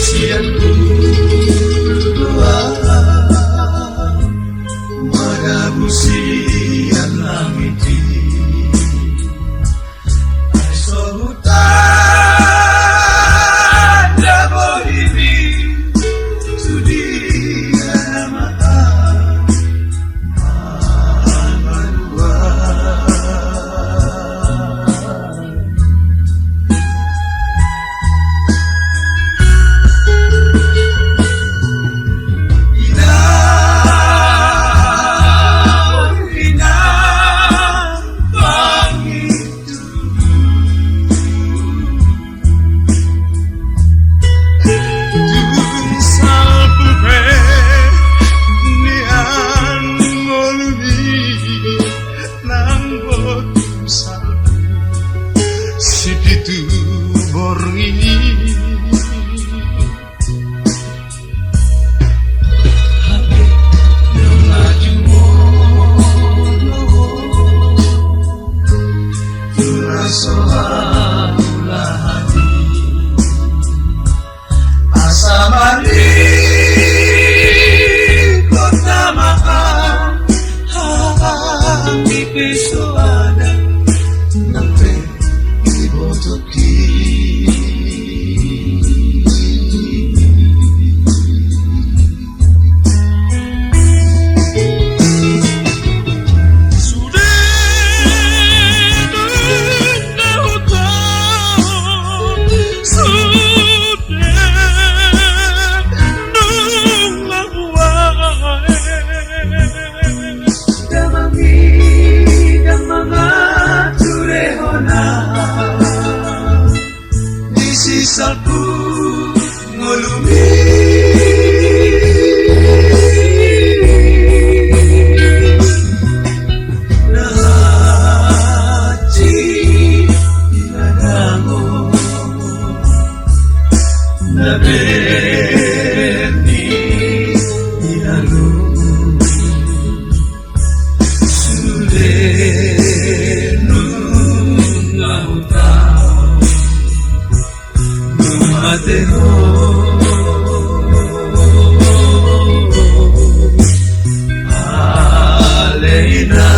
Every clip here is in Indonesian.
Siang berdoa madabu siang langit ini Sohutan jabo ini Sudia namaan Salpu ngolumi Nahaji inadamu Naberni inalu Sulenu ngahutau Mateho Aleina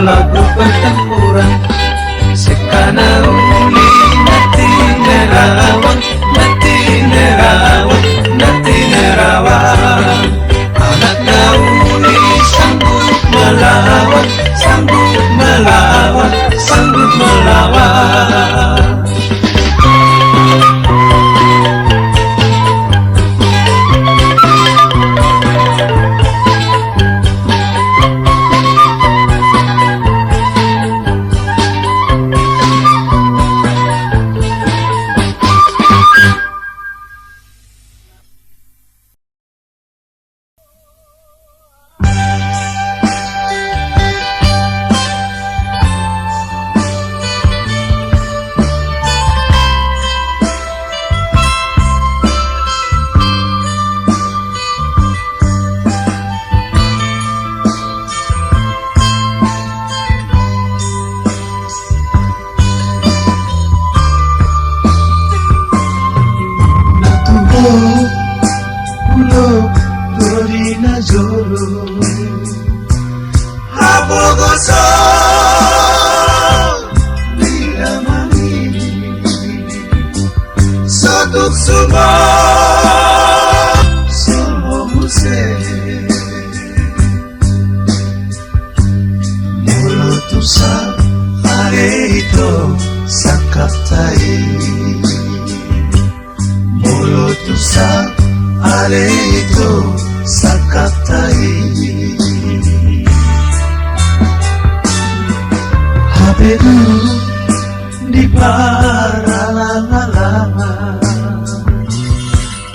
lagu pertempuran sekana uli nati nerawan nati nerawan nati nerawan anak uli sanggup melawan sanggup melawan sanggup melawan. Di paralang-alangan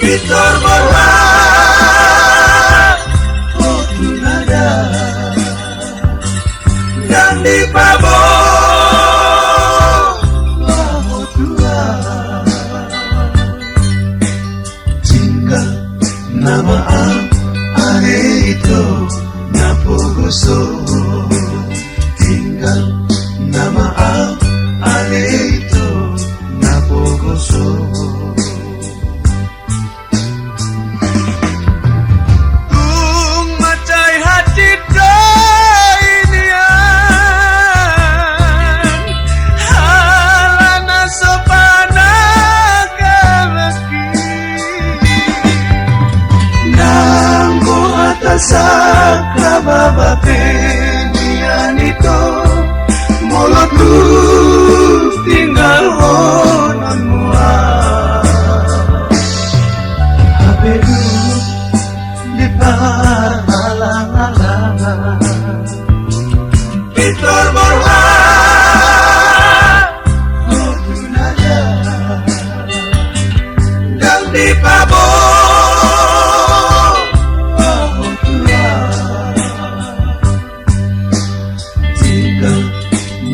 Pitor berlah Kotu nada Dan di pabo Laho tua Jika nama are itu Napogoso Tinggal nama ale itu napogoso Kung macay hati dainian halana sopana kalaki nanggo atas kababapenian itu Molot lu tinggal honon muat Hape lu di paralang-alangan Pitor borlah Hodun aja Dan di pabo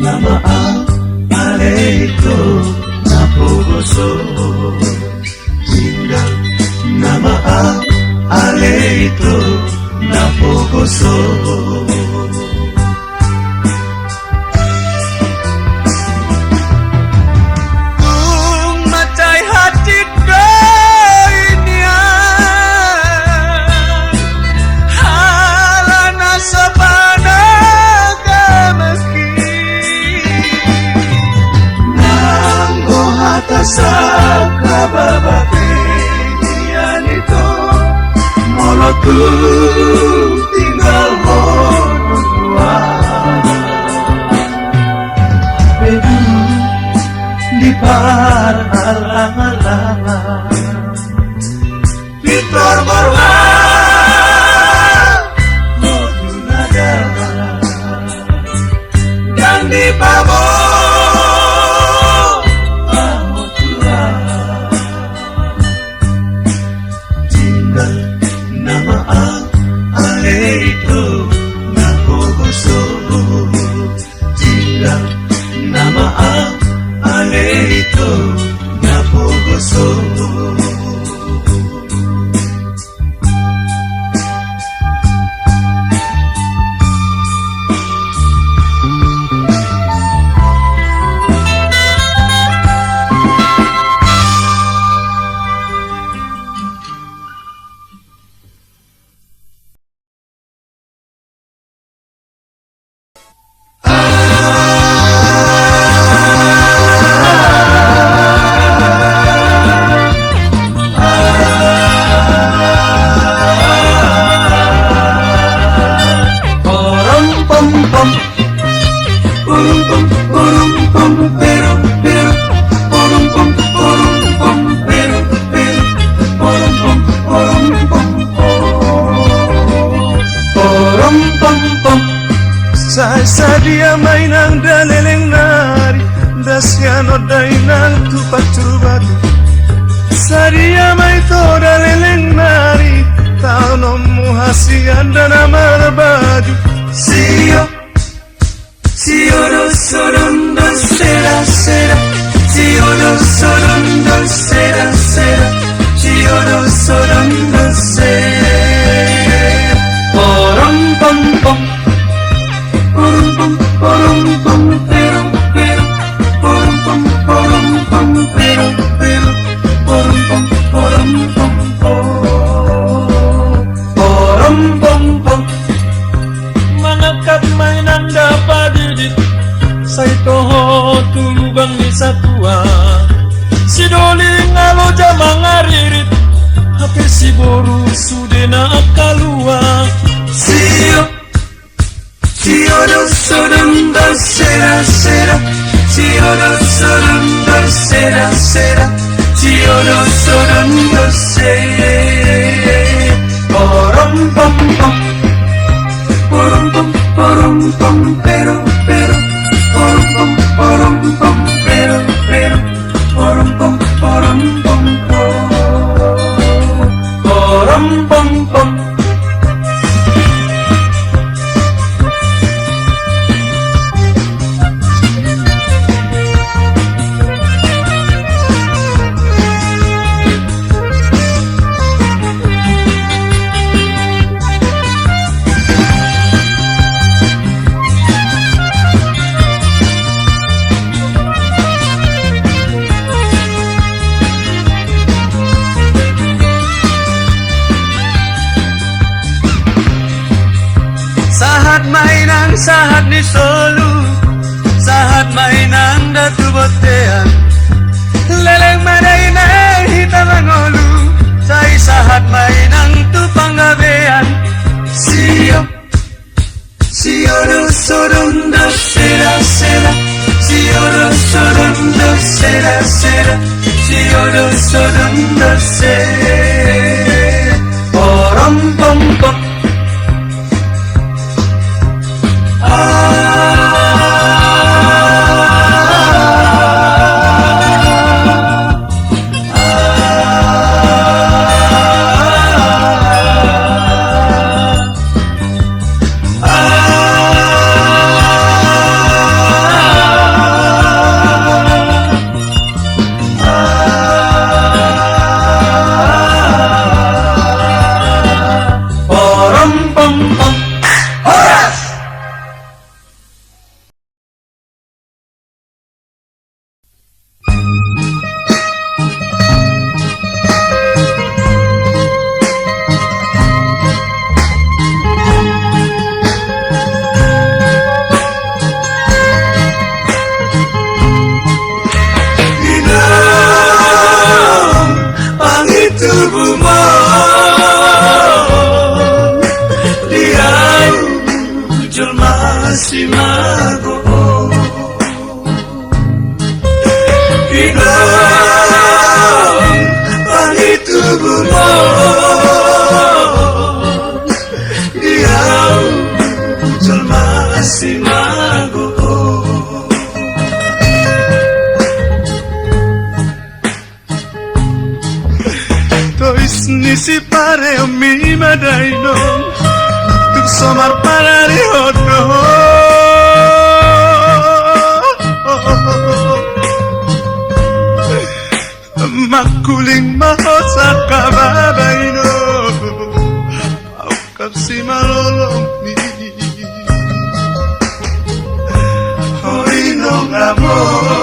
Nama aleiko napogoso Tinggal nama aleiko napogoso Kung macay hati dainian halana sopana Sa kababapenian itu Molotku tinggal honon kuat Bedu di paralang-alangan Pitor borlah Hodun ada Dan di pabo Nama aleito napogoso Tinggal nama aleito napogoso Sa dia mainang daleleng nari Dasyano dainang tupat curubatu Sadia mai to daleleng nari Tau nomu hasian dan amar baju Sio Sio do soron do sera sera Sio do soron do sera sera Sio do soron do sera Porom pom pom Mangangkat mainan dapat didit Saya toho tulubang di satua Si doli ngalo jamang ngaririt Hape si boru sudena akalua Siyo Sio do soron do sera sera Sio do soron do sera sera Sio do soron do sera Porom pom pom Porom pom porom pom pero pero Porom pom pero pero Porom pom pom Porom pom pom Sahat mainang sahat ni solu Sahat mainang datu botean Leleng madaina hitam angolu Sai sahat mainang tu panggabean Sio Sio do soron do sera sera Sio do soron do sera sera Sio do soron do sera Porom pom pom Nisi pare mi madaino Tuk somar para di hono Makuling mahosa kababaino Au kapsi malolong ni Horinong amor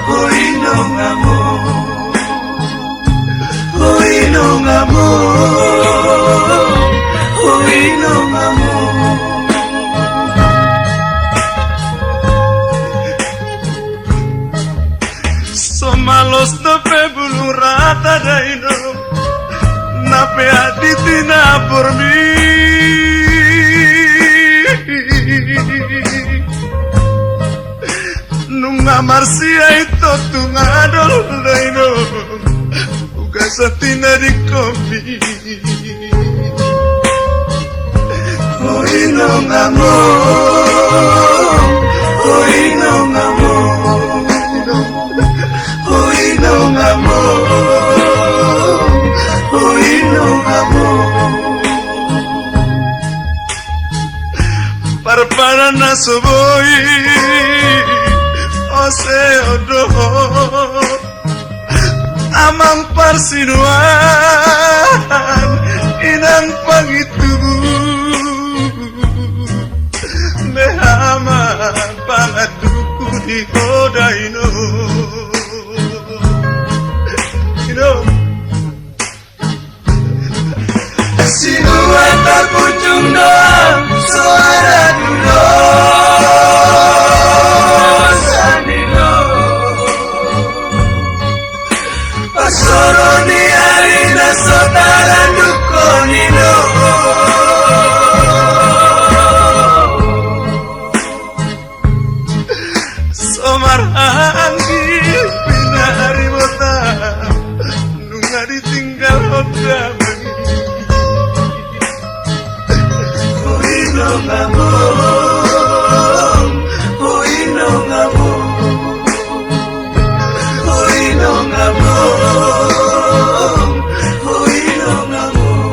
Horinong amor Horinong amor, horinong amor. Somalos na pebulu rata daino, na pe aditina por mí. Nung amarsia ito tungadol na ino uga sa tinarikomi Inong amor, inong amor, inong amor, inong amor. Para na suboy Oseo doho amang parsinuan inang pangitubu mehama pangaduku di hodaino Sinuan terpucung doang suara dulu Sanino Pasoro ni arina sotara dukonino Somarhangi pinari bota nunga ditinggal hodamai Inong amor, inong amor, inong amor, inong amor.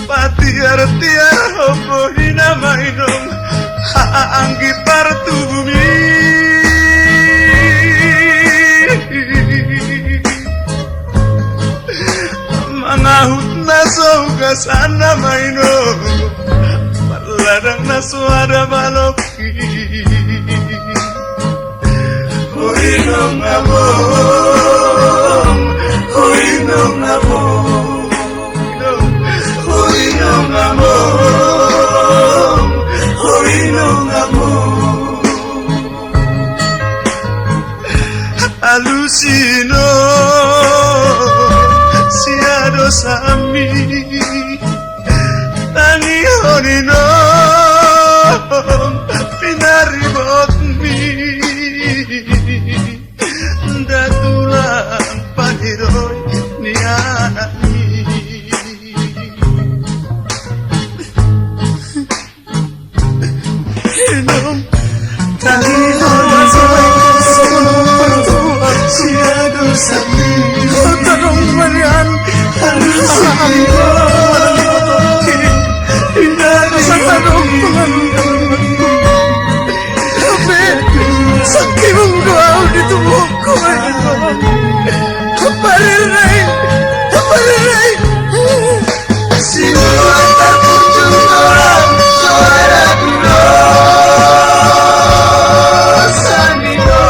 Patiar-tiar hopo hinamainom haanggi partubumi Mangahut na soga sana mainom Parladang na suara baloki Inong amor, inong amor. Inong amor, inong amor. Alusino siado sami tani honino pinaribot mi datulang paniroy ni anami Inom Tani siado sami tanong malian Alusino sa tanong sakit mong gawa dito mo ko Pariray Sinuan terpucung doang suara dulu Sanino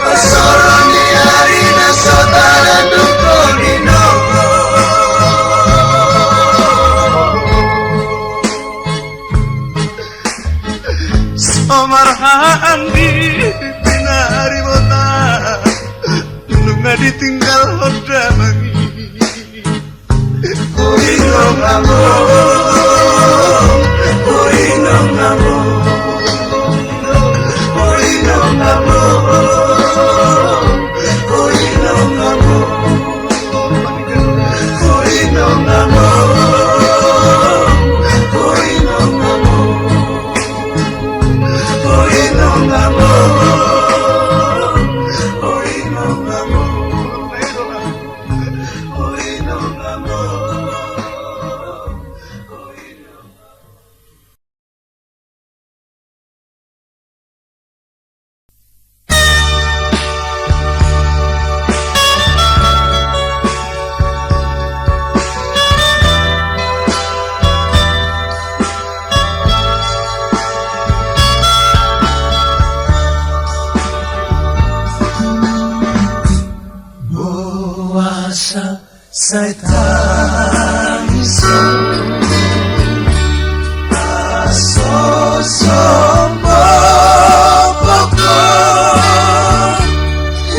Pasoro ni arina sotara dukonino Somarhangi pinari bota nunga ditinggal hodamai Inong amor, inong amor, inong amor, inong amor, inong amor, inong amor, inong Sai tangiso Asosombo pokok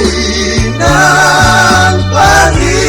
Inang pagi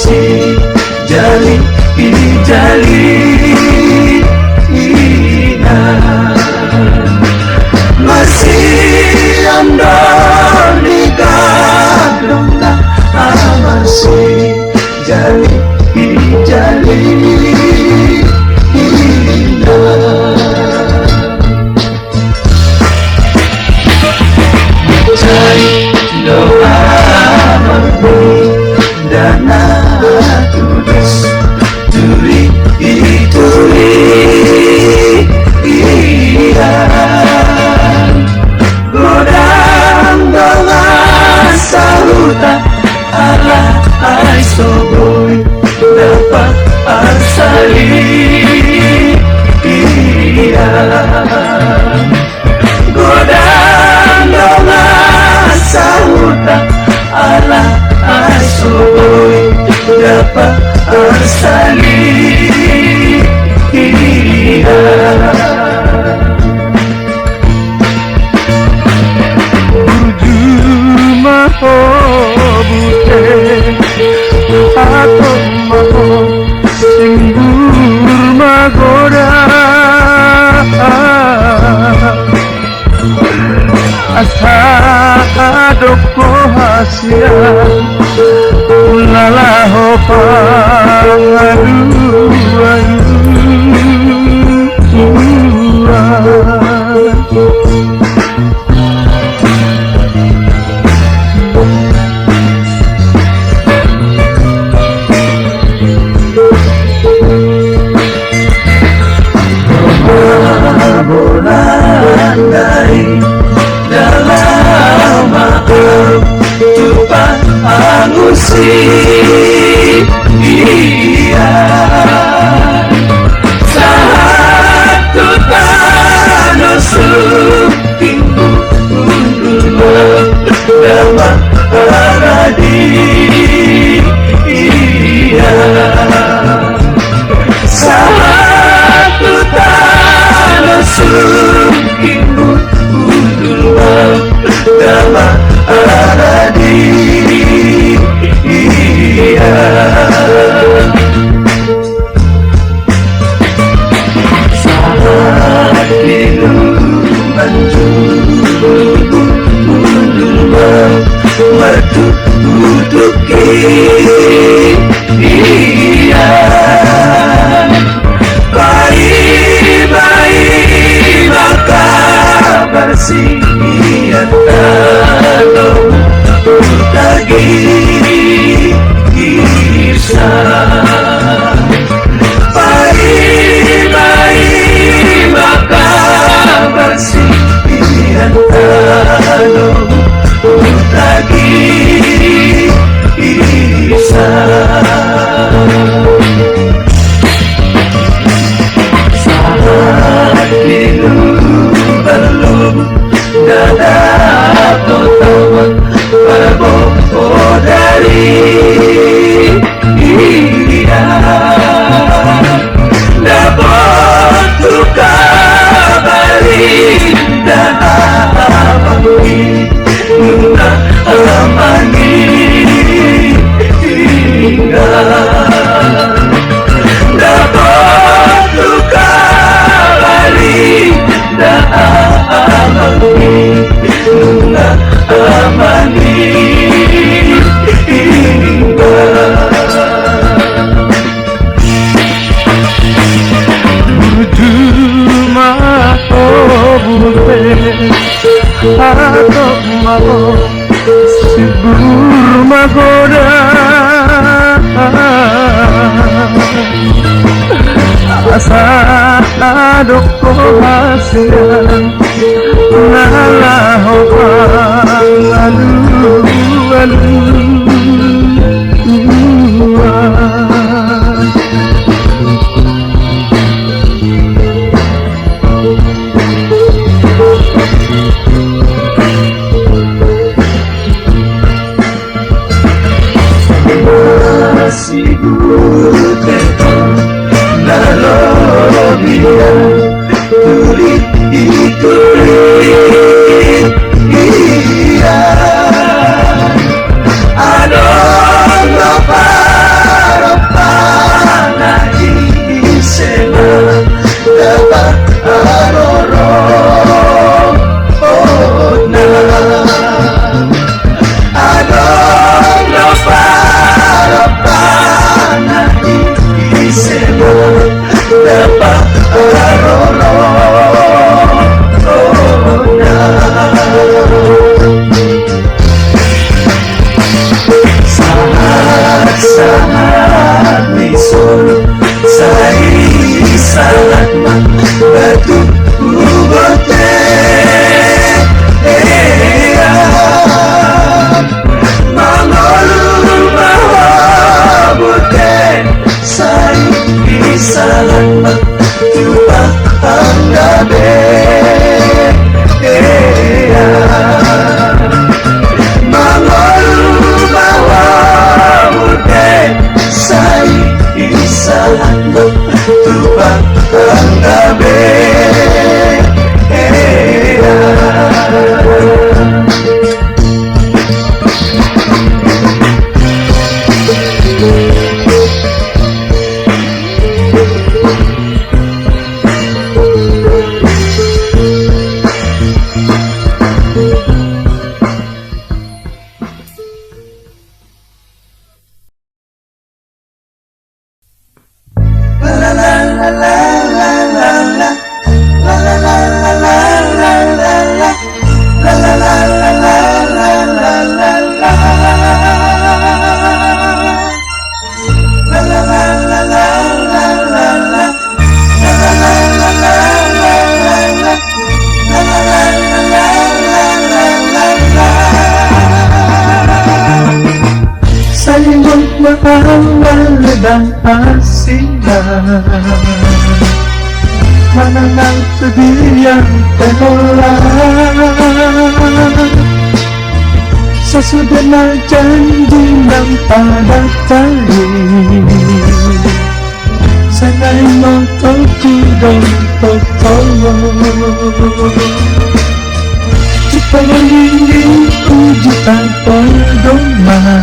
masih jali masih andal di gadong na masih jali cari doa dana tulis turi godang dengan salutan ala aisoboy dapat asali godang dengan salutan ala aisoboy dapat asali Maho bute atau maho singur magoda asa adoko hasia ulala ho pangadu bulan dari dalam makam tumpah angusi satu tanosu tinggu undul dapat aradi satu tanosu tinggu undul dapat aradi saat hidup menjulu merdu utuki bayi maka bersih kalau utagi kisah bayi maka bersih kalau utagi kisah saat hidup belum dada totawan berbobo dari dia dapat tukar balik dan abadi guna amani tinggal dapat tukar balik dan abadi guna amani tinggal maho bute atau maho sibur magoda asa adoko hasil nalah masih buteton nalobia tulit rahasia. Mana yang sedih tolak sesudah janji yang pada tadi. Sangai motoku dan kita ingin ujutan pedoman.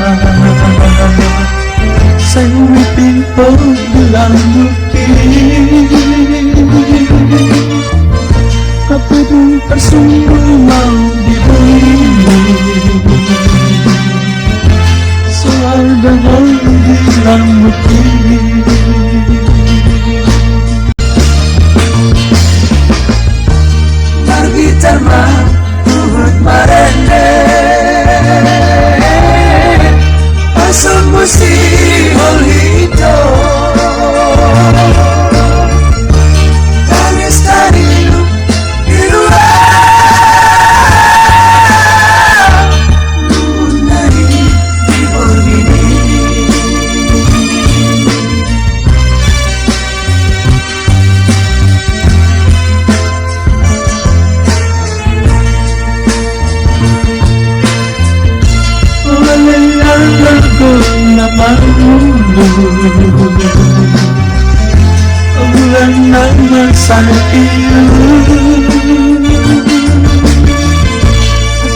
Saya mimpi bilang mungkin apa pun tersungguh mau diberi. Soal dengan bilang mungkin gitar mah tuhut marende pasang musik holito tangis tadi irua lunai di borbini bulan nama saya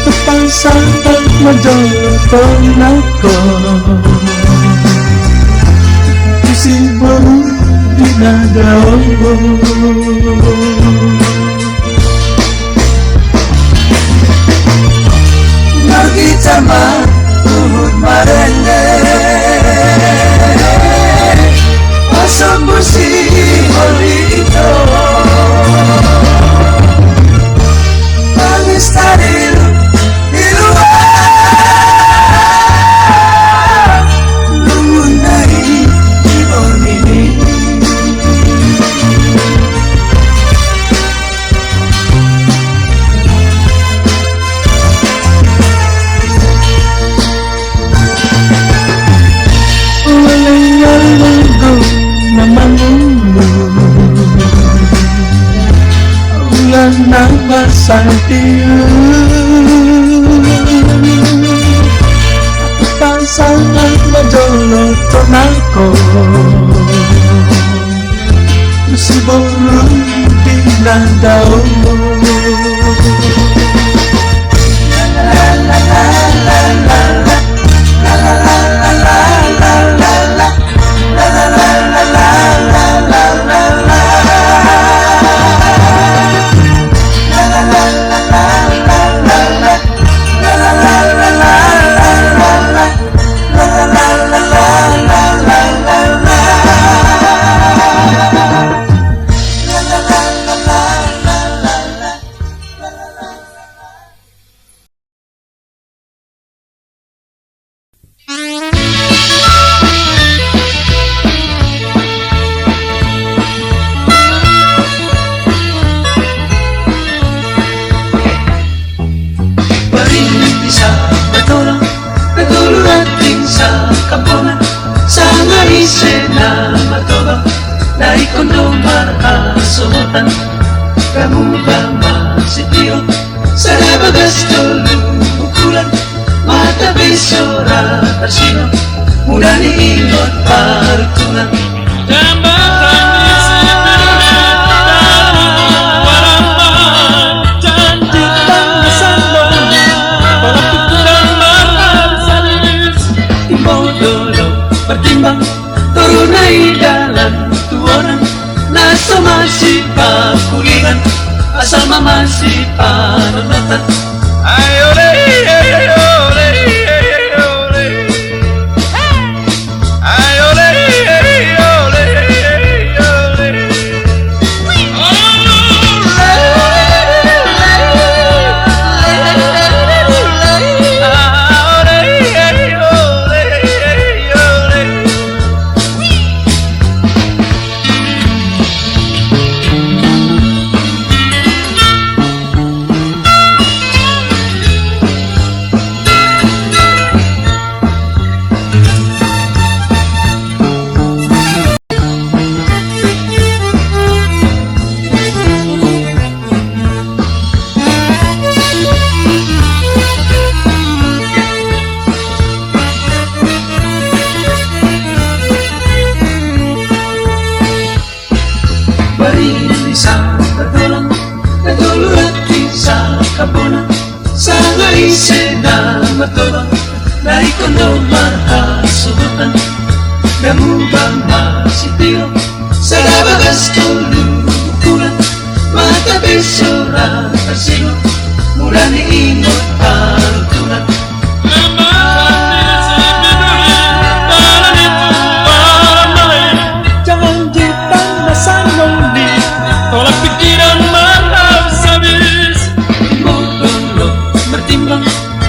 tepan saat menjolokkan aku isi baru di nada gitar mah tuhut marende pasang musik holito tangis tadi di luar lunai di borbini bulan nama saya pasangan menjolokkan aku si baru di nada kamu bama sitio sana bagas tolu ukulan mata besora tersino mudah diingot parutungan pertimbang turunai dalam tuonan nasa masih pakulingan asal masih panonotan ayole ayole ayole ayole ayole hapon sa ngaise na matulog na ikaw no mahasubutan Damubang masitiro sa labagas tulukulan Matabisura at sino mula ni ingot harutunan Jangan dipanas lonely, tolak pikiran malam habis. Modulo bertimbang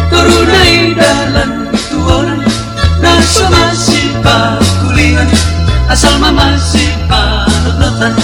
turunai dalam tuoran Nasa masih pakulingan asal masih panutan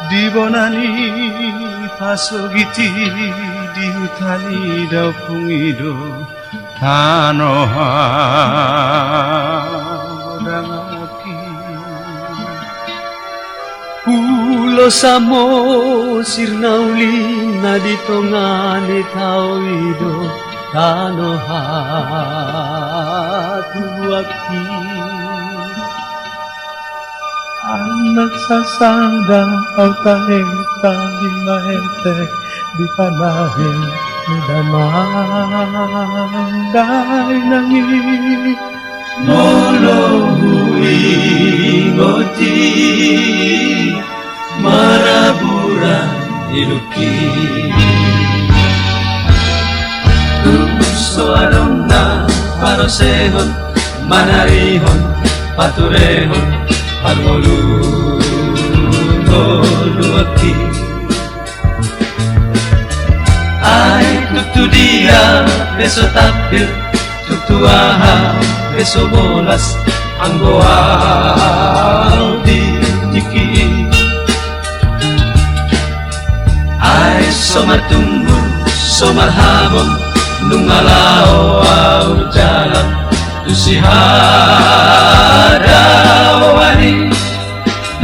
Dibonani pasogiti di hutani daw pungido tanoha modangaki Pulo samo sirnauli na dito nga ni tawido tanoha tuwaki Ang nagsasangga ang kahintang di mahentek di panahin ni damangay nangin Molo huingoti marabura iluki Gusto anong na parosehon manarihon paturehon Pagmululuwaki Ay tutudia beso tapil tutuaha beso bolas ang goal di tiki Ay somartumbul somarhabon nungalao au jalan Tusihadawani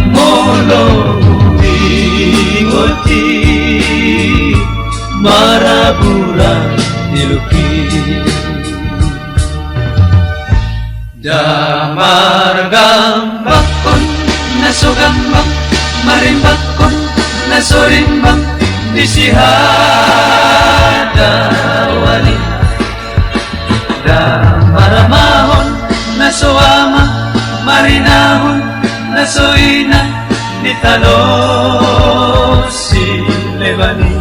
molo ingoti marabura niluki Damargam bakon nasugambang marimbakon nasorimbang disihadawani Maramahon na suama, marinahon na suina, ni talo si Lebani.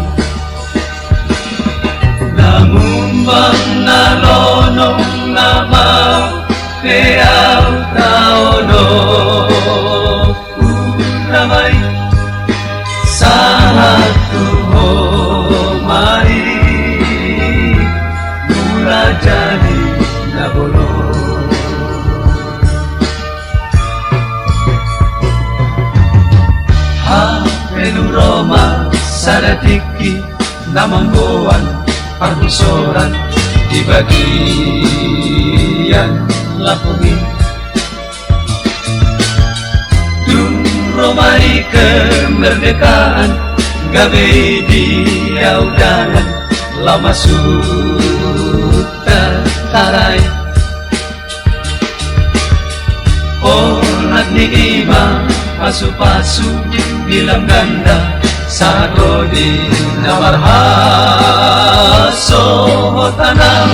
Namumbang na lonong na mau, keaw taono, unamay, sahat tuhomay, mula jadi nabolo Hapenu Roma sadatiki namanggoan pagbusoran di bagian lapungi Dun Romai kemerdekaan gabe di audanan lama suta taray Ornat ni iba pasu-pasu bilang ganda sa godi na marhaso tanah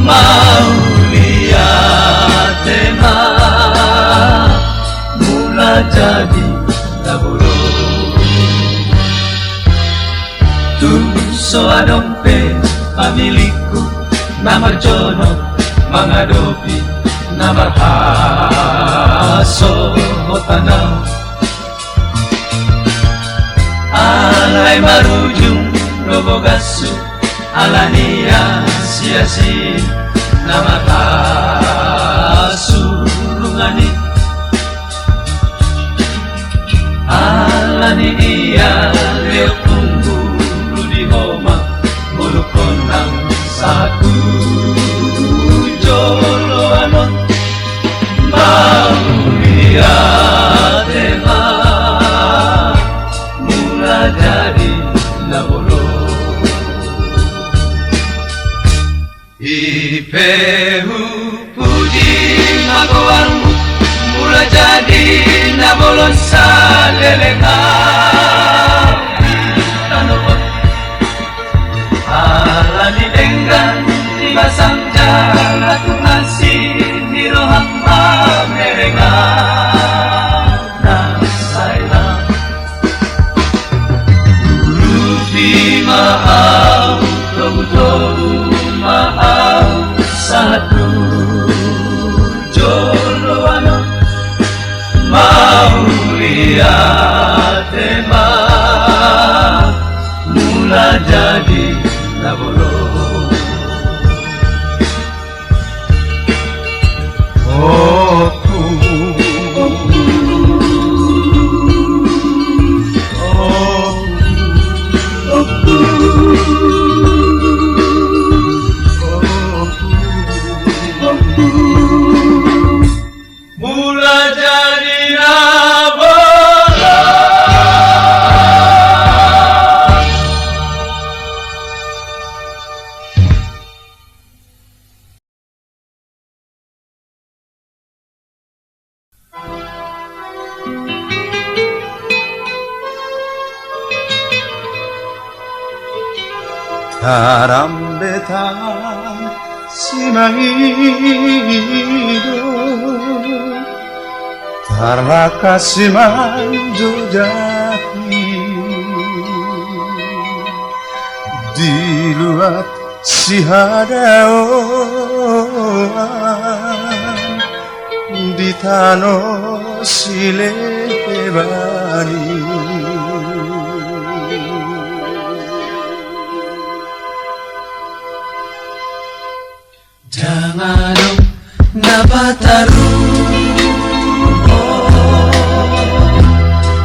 mauliate ma mula jadi naburo Tuso adompe pamiliku namarjono mangadopi namarhaso tanaw alay marujung robogasu alania siasi namatasurungani alani iya leopunggu di homa mulukon ng satu joloanon mauliate ma mula jadi nabolo Ipehu puji magoanmu mula jadi nabolo sa lelengan alani denggan di basang jalan nasi nirohang merengan nasailah Rupi maau tobu maau satu joloano mau lihat mula jadi nabolo 사람배탄 simangido Karena kasih menjejaki di luar si ada orang di tanah si lebani. Jangan napataru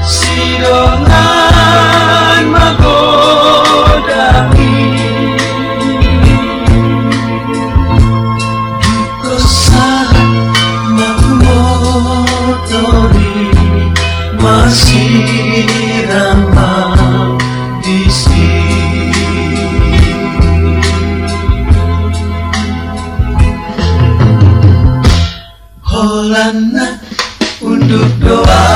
sidongan magodami dukosa mengotori masih ramah di sini. Holana untuk doa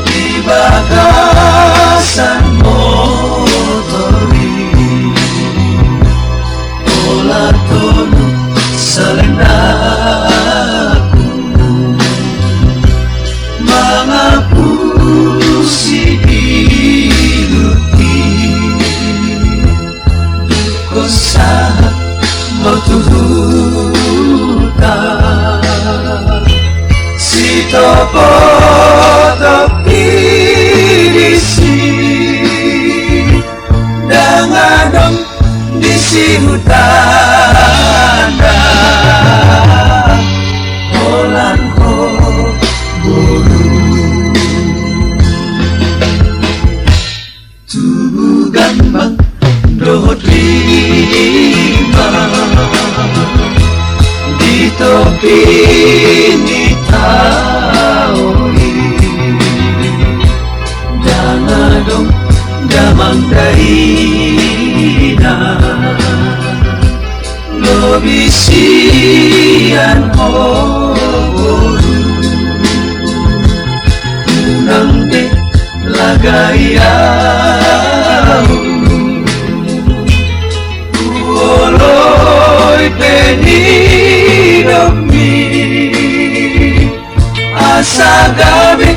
di bagasan motori olah tono selendaku mengapusi hidupi dukosa Motuhuta si topo topi disi dangadong disi hutanda holan ho bolu tubuh gambang dohot lima di topi di taui jangan dong damang daina lo bisian oboru unang de lagayau Oloi penidomi asa gabe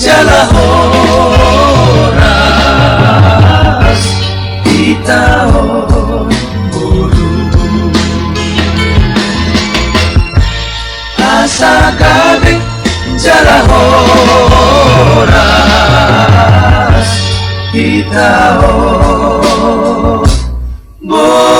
jalahoras kita buru asa gabe jalahoras kita buru